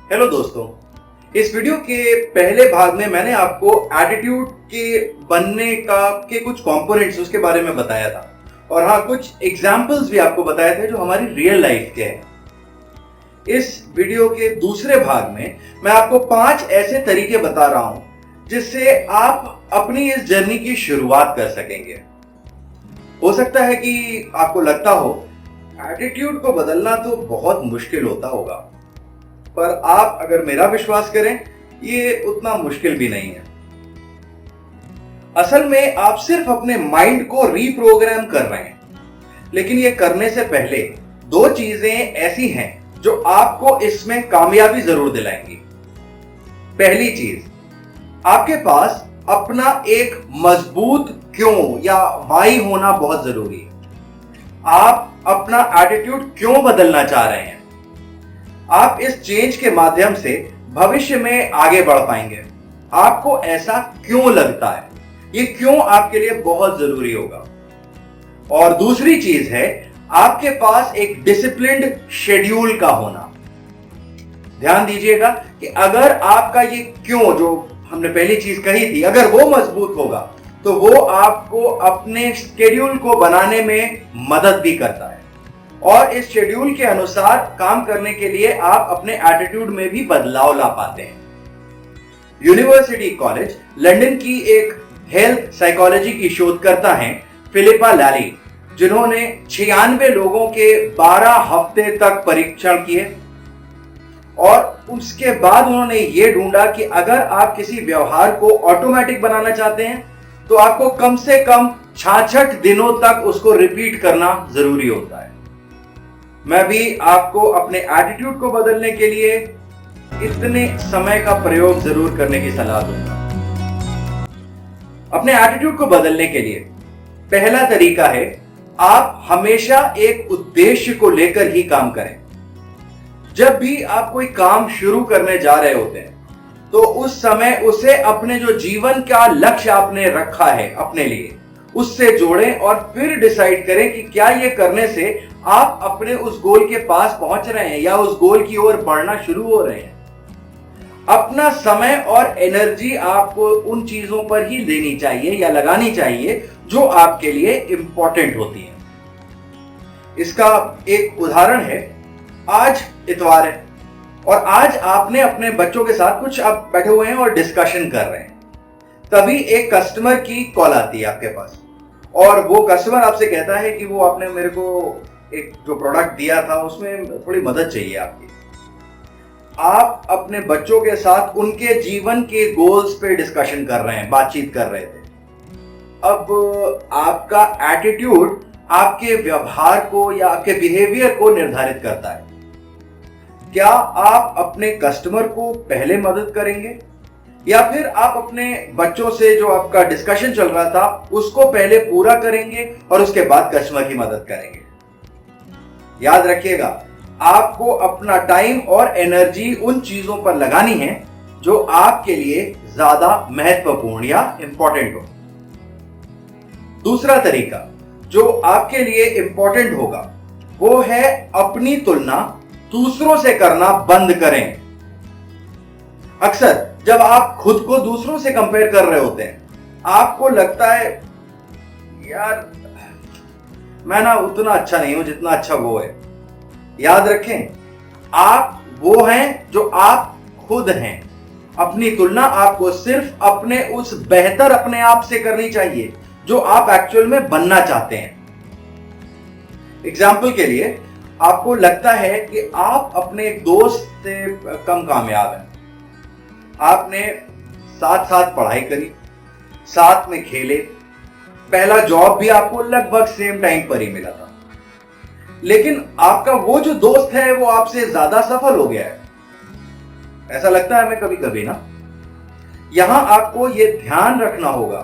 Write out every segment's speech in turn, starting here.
Hello दोस्तों, इस video के पहले भाग में मैंने आपको एटीट्यूड के बनने के कुछ कंपोनेंट्स उसके बारे में बताया था और हाँ, कुछ एग्जांपल्स भी आपको बताए थे जो हमारी रियल लाइफ के हैं। इस वीडियो के दूसरे भाग में मैं आपको 5 ऐसे तरीके बता रहा हूं जिससे आप अपनी इस जर्नी की शुरुआत कर सकेंगे। हो सकता है कि आपको लगता हो एटीट्यूड को बदलना तो बहुत मुश्किल होता होगा, पर आप अगर मेरा विश्वास करें, ये उतना मुश्किल भी नहीं है। असल में आप सिर्फ अपने माइंड को रीप्रोग्राम कर रहे हैं, लेकिन ये करने से पहले 2 चीजें ऐसी हैं जो आपको इसमें कामयाबी जरूर दिलाएंगी। पहली चीज, आपके पास अपना एक मजबूत क्यों या वाई होना बहुत जरूरी है। आप अपना एटीट्यूड क्यों बदलना चाह रहे हैं? आप इस चेंज के माध्यम से भविष्य में आगे बढ़ पाएंगे। आपको ऐसा क्यों लगता है, ये क्यों आपके लिए बहुत जरूरी होगा। और दूसरी चीज है आपके पास एक डिसिप्लिन्ड शेड्यूल का होना। ध्यान दीजिएगा कि अगर आपका ये क्यों, जो हमने पहली चीज कही थी, अगर वो मजबूत होगा तो वो आपको अपने शेड्यूल को बनाने में मदद भी करता है और इस शेड्यूल के अनुसार काम करने के लिए आप अपने एटीट्यूड में भी बदलाव ला पाते हैं। यूनिवर्सिटी कॉलेज लंदन की एक हेल्थ साइकोलॉजी की शोधकर्ता हैं फिलिपा लैली, जिन्होंने 96 लोगों के 12 हफ्ते तक परीक्षण किए और उसके बाद उन्होंने ये ढूंढा कि अगर आप किसी व्यवहार को ऑटोमेटिक बनाना चाहते हैं तो आपको कम से कम 66 दिनों तक उसको रिपीट करना जरूरी होता है। मैं भी आपको अपने एटीट्यूड को बदलने के लिए इतने समय का प्रयोग जरूर करने की सलाह दूंगा। अपने एटीट्यूड को बदलने के लिए पहला तरीका है, आप हमेशा एक उद्देश्य को लेकर ही काम करें। जब भी आप कोई काम शुरू करने जा रहे होते हैं तो उस समय उसे अपने जो जीवन का लक्ष्य आपने रखा है अपने लिए, उससे जोड़ें और फिर डिसाइड करें कि क्या ये करने से आप अपने उस गोल के पास पहुंच रहे हैं या उस गोल की ओर बढ़ना शुरू हो रहे हैं। अपना समय और एनर्जी आपको उन चीजों पर ही देनी चाहिए या लगानी चाहिए जो आपके लिए इंपॉर्टेंट होती है। इसका एक उदाहरण है, आज इतवार है और आज आपने अपने बच्चों के साथ कुछ आप बैठे हुए हैं और डिस्कशन कर रहे हैं। तभी एक कस्टमर की कॉल आती है आपके पास और वो कस्टमर आपसे कहता है कि वो आपने मेरे को एक जो प्रोडक्ट दिया था उसमें थोड़ी मदद चाहिए आपकी। आप अपने बच्चों के साथ उनके जीवन के गोल्स पे डिस्कशन कर रहे हैं, बातचीत कर रहे थे। अब आपका एटीट्यूड आपके व्यवहार को या आपके बिहेवियर को निर्धारित करता है। क्या आप अपने कस्टमर को पहले मदद करेंगे या फिर आप अपने बच्चों से जो आपका डिस्कशन चल रहा था उसको पहले पूरा करेंगे और उसके बाद कस्टमर की मदद करेंगे? याद रखिएगा, आपको अपना टाइम और एनर्जी उन चीजों पर लगानी है जो आपके लिए ज्यादा महत्वपूर्ण या इंपॉर्टेंट हो। दूसरा तरीका जो आपके लिए इंपॉर्टेंट होगा वो है अपनी तुलना दूसरों से करना बंद करें। अक्सर जब आप खुद को दूसरों से कंपेयर कर रहे होते हैं, आपको लगता है यार मैं ना उतना अच्छा नहीं हूं जितना अच्छा वो है। याद रखें, आप वो हैं जो आप खुद हैं। अपनी तुलना आपको सिर्फ अपने उस बेहतर अपने आप से करनी चाहिए जो आप एक्चुअल में बनना चाहते हैं। एग्जाम्पल के लिए, आपको लगता है कि आप अपने एक दोस्त से कम कामयाब हैं। आपने साथ साथ पढ़ाई करी, साथ में खेले, पहला जॉब भी आपको लगभग सेम टाइम पर ही मिला था, लेकिन आपका वो जो दोस्त है वो आपसे ज्यादा सफल हो गया है। ऐसा लगता है हमें कभी कभी ना। यहां आपको ये ध्यान रखना होगा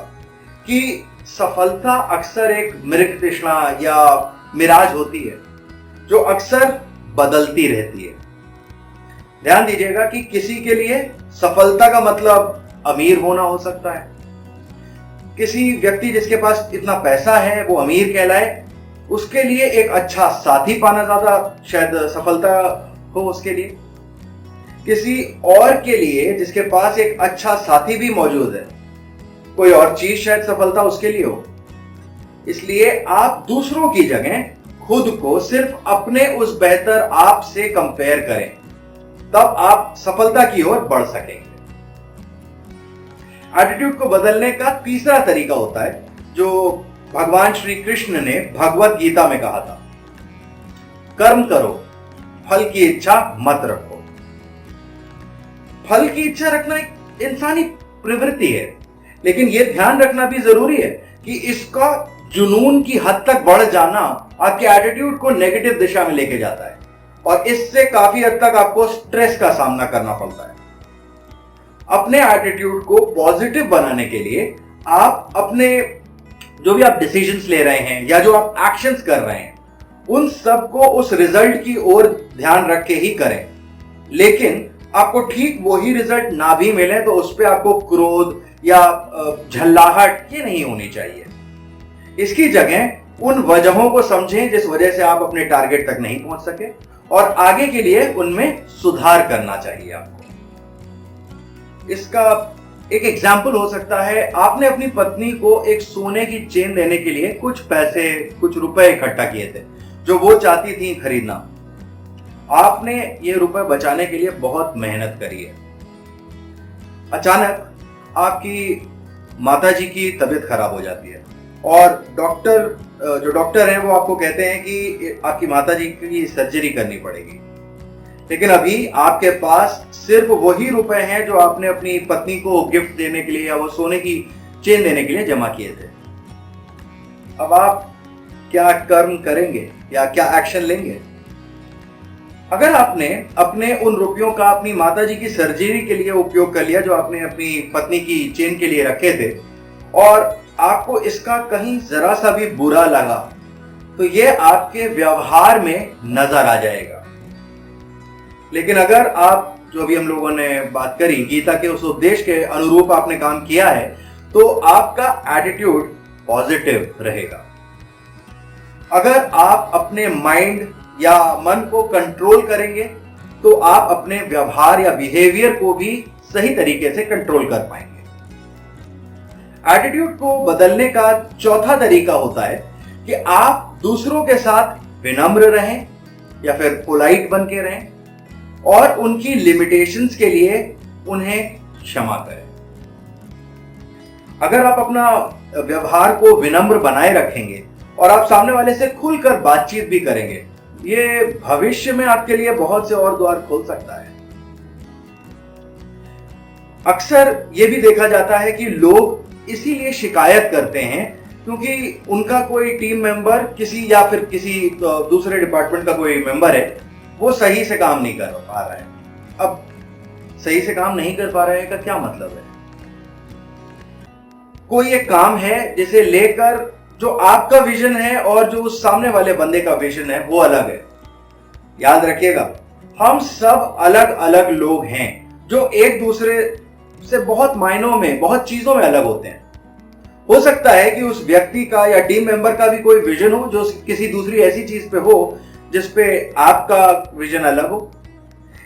कि सफलता अक्सर एक मृग तृष्णा या मिराज होती है जो अक्सर बदलती रहती है। ध्यान दीजिएगा कि किसी के लिए सफलता का मतलब अमीर होना हो सकता है। किसी व्यक्ति जिसके पास इतना पैसा है वो अमीर कहलाए, उसके लिए एक अच्छा साथी पाना ज्यादा शायद सफलता हो उसके लिए। किसी और के लिए जिसके पास एक अच्छा साथी भी मौजूद है, कोई और चीज शायद सफलता उसके लिए हो। इसलिए आप दूसरों की जगह खुद को सिर्फ अपने उस बेहतर आप से कंपेयर करें, तब आप सफलता की ओर बढ़ सकेंगे। एटीट्यूड को बदलने का तीसरा तरीका होता है जो भगवान श्री कृष्ण ने भगवत गीता में कहा था, कर्म करो, फल की इच्छा मत रखो। फल की इच्छा रखना एक इंसानी प्रवृत्ति है, लेकिन यह ध्यान रखना भी जरूरी है कि इसका जुनून की हद तक बढ़ जाना आपके एटीट्यूड को नेगेटिव दिशा में लेके जाता है और इससे काफी हद तक आपको स्ट्रेस का सामना करना पड़ता है। अपने एटीट्यूड को पॉजिटिव बनाने के लिए आप अपने जो भी आप डिसीजंस ले रहे हैं या जो आप एक्शंस कर रहे हैं, उन सबको उस रिजल्ट की ओर ध्यान रख के ही करें। लेकिन आपको ठीक वही रिजल्ट ना भी मिले तो उस पर आपको क्रोध या झल्लाहट ये नहीं होनी चाहिए। इसकी जगह उन वजहों को समझें जिस वजह से आप अपने टारगेट तक नहीं पहुंच सके और आगे के लिए उनमें सुधार करना चाहिए आपको। इसका एक एग्जाम्पल हो सकता है, आपने अपनी पत्नी को एक सोने की चेन देने के लिए कुछ पैसे, कुछ रुपए इकट्ठा किए थे जो वो चाहती थी खरीदना। आपने ये रुपए बचाने के लिए बहुत मेहनत करी है। अचानक आपकी माताजी की तबीयत खराब हो जाती है और जो डॉक्टर हैं वो आपको कहते हैं कि आपकी माताजी की सर्जरी करनी पड़ेगी। लेकिन अभी आपके पास सिर्फ वही रुपए हैं जो आपने अपनी पत्नी को गिफ्ट देने के लिए या वो सोने की चेन देने के लिए जमा किए थे। अब आप क्या कर्म करेंगे या क्या एक्शन लेंगे? अगर आपने अपने उन रुपयों का अपनी माताजी की सर्जरी के लिए उपयोग कर लिया जो आपने अपनी पत्नी की चेन के लिए रखे थे और आपको इसका कहीं जरा सा भी बुरा लगा, तो ये आपके व्यवहार में नजर आ जाएगा। लेकिन अगर आप जो भी हम लोगों ने बात करी गीता के उस उपदेश के अनुरूप आपने काम किया है, तो आपका एटीट्यूड पॉजिटिव रहेगा। अगर आप अपने माइंड या मन को कंट्रोल करेंगे तो आप अपने व्यवहार या बिहेवियर को भी सही तरीके से कंट्रोल कर पाएंगे। एटीट्यूड को बदलने का चौथा तरीका होता है कि आप दूसरों के साथ विनम्र रहें या फिर पोलाइट बन के रहें और उनकी लिमिटेशंस के लिए उन्हें क्षमा करें। अगर आप अपना व्यवहार को विनम्र बनाए रखेंगे और आप सामने वाले से खुलकर बातचीत भी करेंगे, ये भविष्य में आपके लिए बहुत से और द्वार खोल सकता है। अक्सर ये भी देखा जाता है कि लोग इसीलिए शिकायत करते हैं क्योंकि उनका कोई टीम मेंबर किसी दूसरे डिपार्टमेंट का कोई मेंबर है, वो सही से काम नहीं कर पा रहा है। अब सही से काम नहीं कर पा रहे हैं का क्या मतलब है? कोई एक काम है जिसे लेकर जो आपका विजन है और जो उस सामने वाले बंदे का विजन है वो अलग है। याद रखिएगा, हम सब अलग अलग लोग हैं जो एक दूसरे से बहुत मायनों में, बहुत चीजों में अलग होते हैं। हो सकता है कि उस व्यक्ति का या टीम मेंबर का भी कोई विजन हो जो किसी दूसरी ऐसी चीज पे हो जिस पे आपका विजन अलग हो।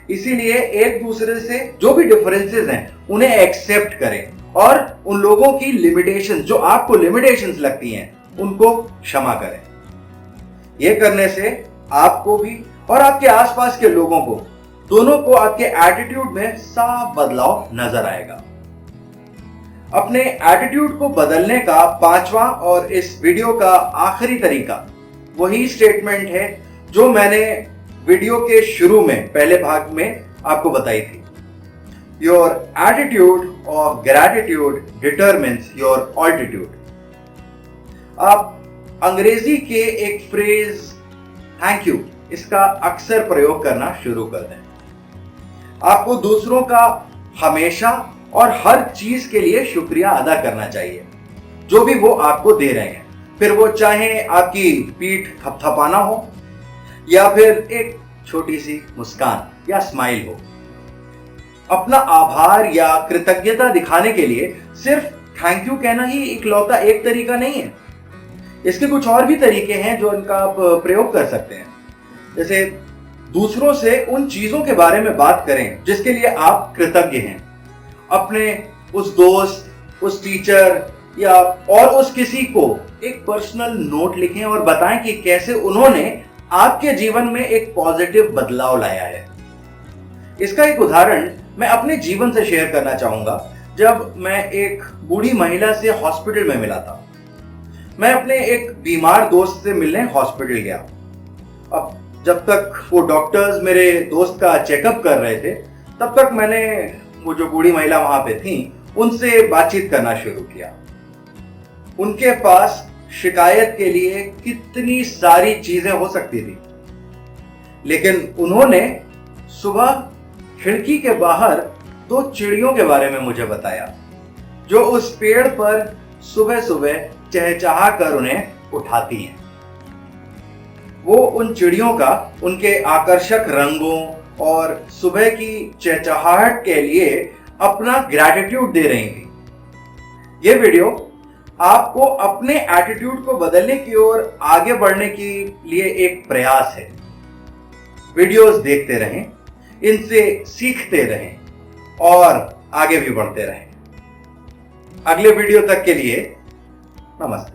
इसीलिए एक दूसरे से जो भी डिफरेंसेस हैं उन्हें एक्सेप्ट करें और उन लोगों की लिमिटेशंस, जो आपको लिमिटेशंस लगती हैं, उनको क्षमा करें। यह करने से आपको भी और आपके आसपास के लोगों को, दोनों को आपके एटीट्यूड में साफ बदलाव नजर आएगा। अपने एटीट्यूड को बदलने का पांचवा और इस वीडियो का आखिरी तरीका वही स्टेटमेंट है जो मैंने वीडियो के शुरू में, पहले भाग में आपको बताई थी। योर एटीट्यूड और ग्रैटिट्यूड डिटरमिन्स योर ऑल्टीट्यूड। आप अंग्रेजी के एक फ्रेज थैंक यू, इसका अक्सर प्रयोग करना शुरू कर दें। आपको दूसरों का हमेशा और हर चीज के लिए शुक्रिया अदा करना चाहिए जो भी वो आपको दे रहे हैं, फिर वो चाहे आपकी पीठ थपथपाना हो या फिर एक छोटी सी मुस्कान या स्माइल हो। अपना आभार या कृतज्ञता दिखाने के लिए सिर्फ थैंक यू कहना ही इकलौता एक तरीका नहीं है। इसके कुछ और भी तरीके हैं जो इनका आप प्रयोग कर सकते हैं। जैसे दूसरों से उन चीजों के बारे में बात करें जिसके लिए आप कृतज्ञ हैं। अपने उस दोस्त, उस टीचर या और उस किसी को एक पर्सनल नोट लिखें और बताएं कि कैसे उन्होंने आपके जीवन में एक पॉजिटिव बदलाव लाया है। इसका एक उदाहरण मैं अपने जीवन से शेयर करना चाहूंगा। जब मैं एक बूढ़ी महिला से हॉस्पिटल में मिला था, मैं अपने एक बीमार दोस्त से मिलने हॉस्पिटल गया। अब जब तक वो डॉक्टर्स मेरे दोस्त का चेकअप कर रहे थे, तब तक मैंने वो जो बूढ़ी महिला वहां पे थी उनसे बातचीत करना शुरू किया। उनके पास शिकायत के लिए कितनी सारी चीजें हो सकती थी, लेकिन उन्होंने सुबह खिड़की के बाहर 2 चिड़ियों के बारे में मुझे बताया, जो उस पेड़ पर सुबह सुबह चहचहा कर उन्हें उठाती हैं। वो उन चिड़ियों का उनके आकर्षक रंगों और सुबह की चहचहाहट के लिए अपना ग्रैटिट्यूड दे रही थी। ये वीडियो आपको अपने एटीट्यूड को बदलने की ओर आगे बढ़ने के लिए एक प्रयास है। वीडियोस देखते रहें, इनसे सीखते रहें और आगे भी बढ़ते रहें। अगले वीडियो तक के लिए नमस्ते।